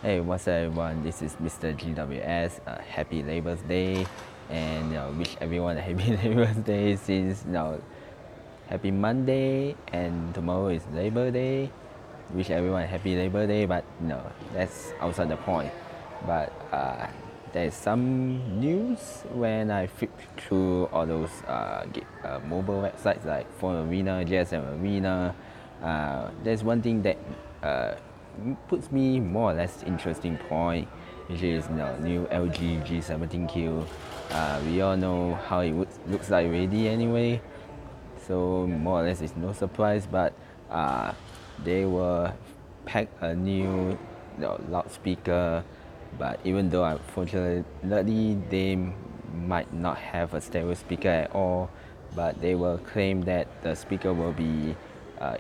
Hey, what's up, everyone? This is Mr. GWS. Happy Labor's Day, and wish everyone a happy Labor's Day since happy Monday and tomorrow is Labor Day. Wish everyone a happy Labor Day, but that's outside the point. But there's some news when I flip through all those mobile websites like Phone Arena, GSM Arena. There's one thing that uh, puts me more or less interesting point, which is new LG G17Q. We all know how it looks like already anyway, so more or less it's no surprise. But they will pack a new loudspeaker, but even though unfortunately they might not have a stereo speaker at all, but they will claim that the speaker will be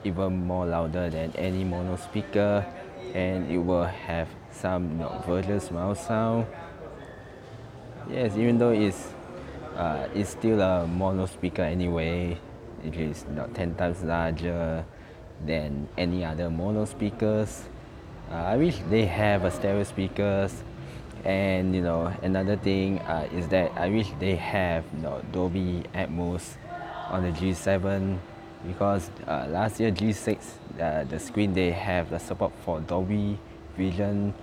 even more louder than any mono speaker, and it will have some virtual surround sound. Yes, even though it's still a mono speaker anyway, it is 10 times larger than any other mono speakers. I wish they have a stereo speakers, and another thing is that I wish they have Dolby Atmos on the G7, because last year G6 the screen they have the support for Dolby Vision.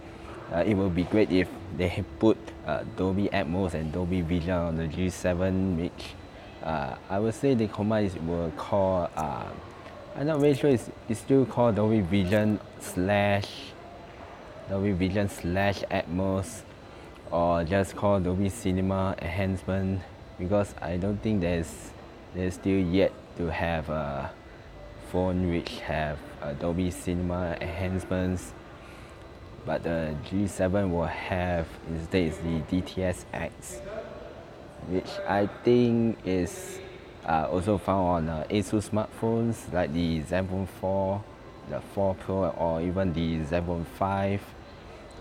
It would be great if they put Dolby Atmos and Dolby Vision on the G7, which I would say the command will call. I'm not very sure it's still called Dolby Vision slash Atmos, or just called Dolby Cinema Enhancement, because I don't think there's still yet to have a phone which have Dolby Cinema enhancements. But the G7 will have instead is the DTS-X, which I think is also found on ASUS smartphones like the Zenfone 4, the 4 Pro, or even the Zenfone 5.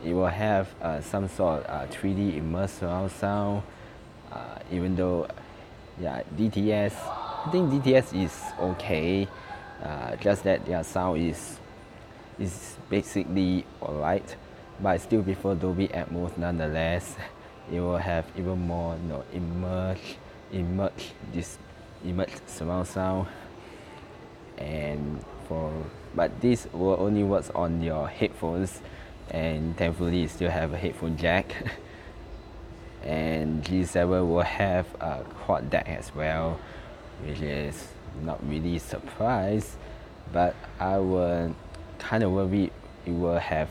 It will have some sort of 3D immersive surround sound, even though DTS, I think DTS is okay, just that their sound is basically alright, but I still prefer Dolby Atmos nonetheless. It will have even more immersive surround sound, and but this will only works on your headphones, and thankfully it still have a headphone jack. And G7 will have a quad DAC as well, which is not really surprised, but I will kind of worry it will have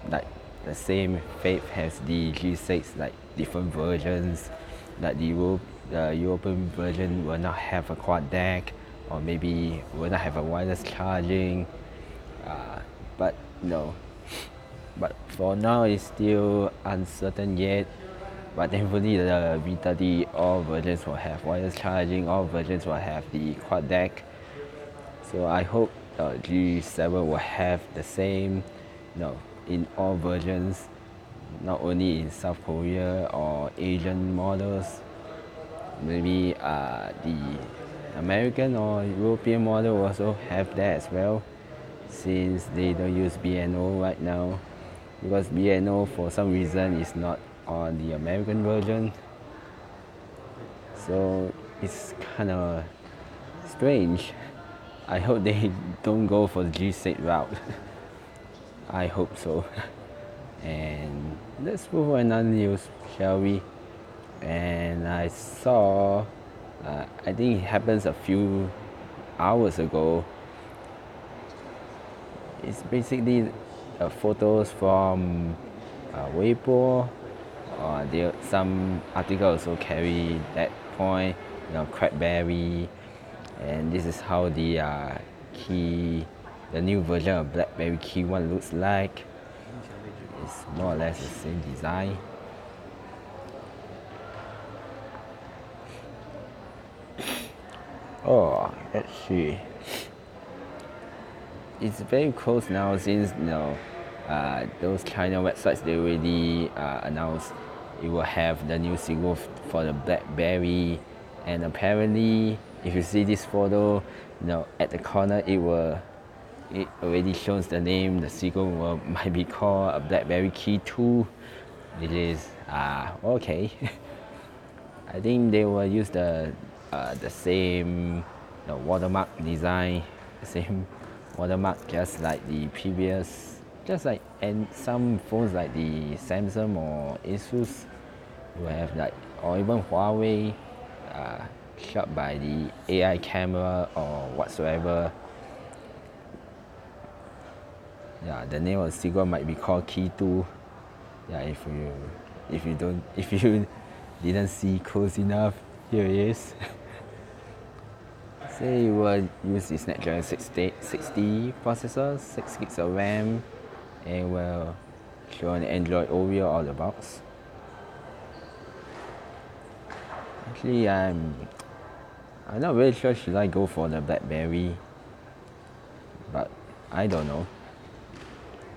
like the same fate as the G6, like different versions, like the European version will not have a quad DAC, or maybe will not have a wireless charging, but no. But for now it's still uncertain yet. But thankfully the V30 all versions will have wireless charging, all versions will have the quad DAC. So I hope G7 will have the same in all versions, not only in South Korea or Asian models. Maybe the American or European model also have that as well, since they don't use BNO right now, because BNO for some reason is not on the American version. So it's kind of strange. I hope they don't go for the G6 route. I hope so. And let's move on another news, shall we? And I saw, I think it happens a few hours ago. It's basically photos from Weibo. Some articles also carry that point, Crackberry, and this is how the the new version of BlackBerry Key 1 looks like. It's more or less the same design. Oh, let's see. It's very close now, since those China websites they already announced it will have the new signal for the BlackBerry, and apparently if you see this photo, at the corner it already shows the name. The sequel might be called a BlackBerry Key 2, which is okay. I think they will use the same watermark design, the same watermark, just like the previous, just like and some phones like the Samsung or Asus will have like, or even Huawei, shot by the AI camera or whatsoever. Yeah, the name of the sequel might be called Key 2. Yeah, if you didn't see close enough, here it is. Say you will use the Snapdragon 660 processor, 6 gigs of RAM, and will show an Android Oreo out of the box. Actually, I'm not really sure should I go for the BlackBerry, but I don't know.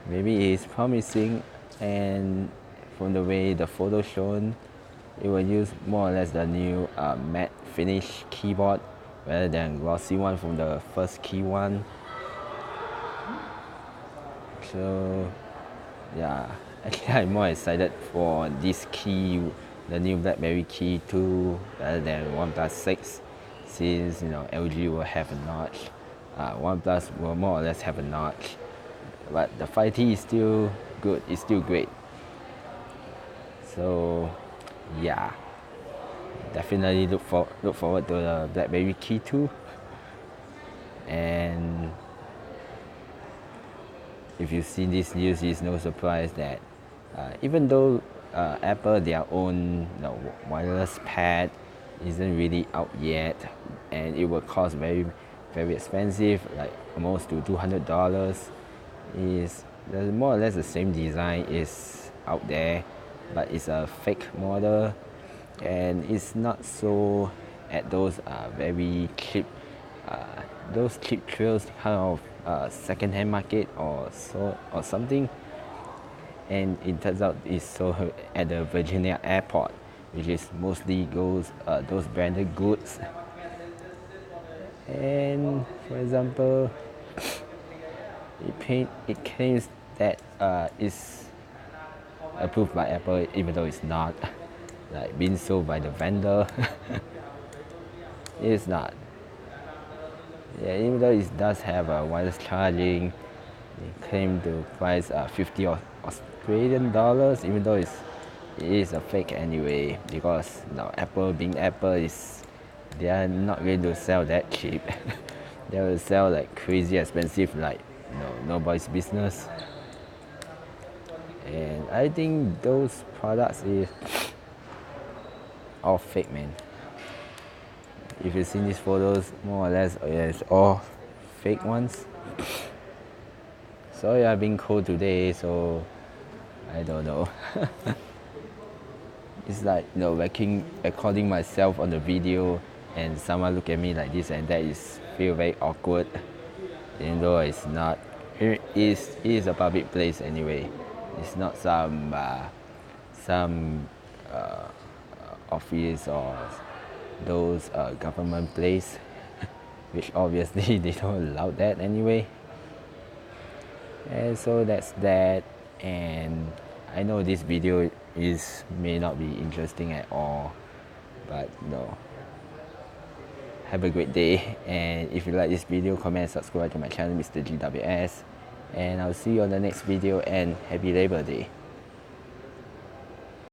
Maybe it's promising, and from the way the photo shown, it will use more or less the new matte finish keyboard rather than glossy one from the first key one. So yeah, actually I'm more excited for this key, the new BlackBerry Key 2 rather than OnePlus 6, since LG will have a notch, OnePlus will more or less have a notch, but the 5T is still good, it's still great. So yeah, definitely look forward to the BlackBerry Key 2. And if you've seen this news, it's no surprise that even though Apple, their own wireless pad isn't really out yet, and it will cost very very expensive, like almost to $200, is more or less the same design is out there, but it's a fake model, and it's not so at those very cheap, those cheap thrills kind of second-hand market or something. And it turns out it's sold at the Virginia airport, which is mostly those branded goods. And for example, it claims that it's approved by Apple, even though it's not, like being sold by the vendor. It's not. Yeah, even though it does have a wireless charging, it claimed the price 50 Australian dollars, even though it is a fake anyway, because Apple being Apple, they are not going to sell that cheap. They will sell like crazy expensive, like nobody's business. And I think those products is all fake, man. If you've seen these photos, more or less it's all fake ones. Sorry, I've been cold today, so I don't know. It's like recording myself on the video, and someone look at me like this, and that is feel very awkward. Even though it's not, it is a public place anyway. It's not some office or those government place, which obviously they don't allow that anyway. And so that's that. And I know this video may not be interesting at all, but have a great day. And if you like this video, comment and subscribe to my channel, Mr. GWS. And I'll see you on the next video, and happy Labor Day.